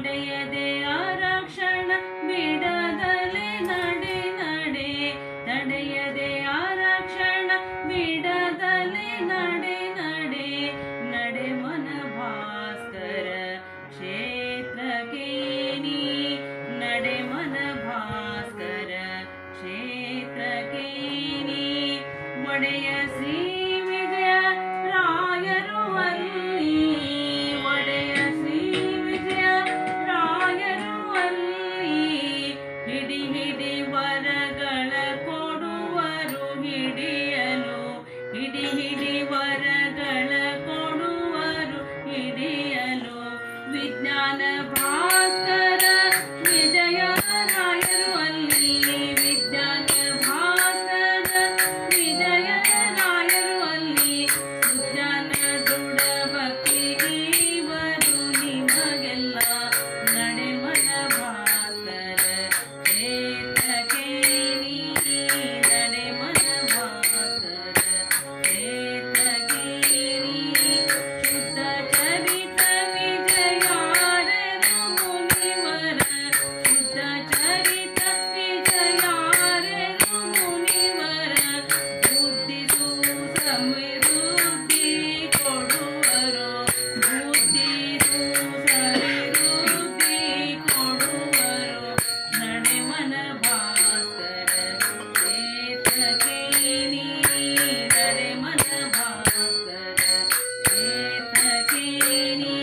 ತಡೆಯದೆ ಆರಕ್ಷಣ ಬಿಡದಲೆ ನಡೆ ನಡೆ ತಡೆಯದೆ ಆರಕ್ಷಣ ಬಿಡದಲೆ ನಡೆ ನಡೆ ನಡೆ ಮನ ಭಾಸ್ಕರ ಕ್ಷೇತ್ರಕ್ಕೆ ನೀ ನಡೆ ಮನ ಭಾಸ್ಕರ ಕ್ಷೇತ್ರಕ್ಕೆ ನೀ ಒಡೆಯ ಶ್ರೀ ವಿಜಯ ರಾಯರು ಅಲ್ಲಿ ಒಡೆಯ ಶ್ರೀ ವಿಜಯ ರಾಯರು ಅಲ್ಲಿ ಹಿಡಿ ಹಿಡಿ ವರಗಳ ಕೊಡುವರು ಹಿಡಿಯಲು ಹಿಡಿ ಹಿಡಿ ವರಗಳ ಕೊಡುವರು ಹಿಡಿಯಲು ವಿಜ್ಞಾನ ಭಾಸ್ಕರ ವಿಜಯ ರಾಯರು ಅಲ್ಲಿ ವಿಜ್ಞಾನ ಭಾಸ್ಕರ ವಿಜಯ ರಾಯರು ಅಲ್ಲಿ ಸುಜ್ಞಾನ ದೃಢ ಭಕ್ತಿ ಇವರು ನಿಮಗೆಲ್ಲ ನಡೆ ಮನ ಭಾಸ್ಕರ ಕ್ಷೇತ್ರಕ್ಕೆ ನೀ ನಡೆ ಮನ ಭಾಸ್ಕರ ಕ್ಷೇತ್ರಕ್ಕೆ ನೀ ಶುದ್ಧ ಚರಿತ ವಿಜಯಾರರು ಮುನಿವರ ಶುದ್ಧ ಚರಿತ ವಿಜಯಾರರು ಮುನಿವರ ಬುದ್ಧಿಸು ಸಮೃದ್ಧಿ ಕೊಡುವರು ಬುದ್ಧಿಸು ಸಮೃದ್ಧಿ ಕೊಡುವರು ನಡೆ ಮನ ಭಾಸ್ಕರ ಕ್ಷೇತ್ರಕ್ಕೆ ನೀ ನಡೆ ಮನ ಭಾಸ್ಕರ ಕ್ಷೇತ್ರಕ್ಕೆ ನೀ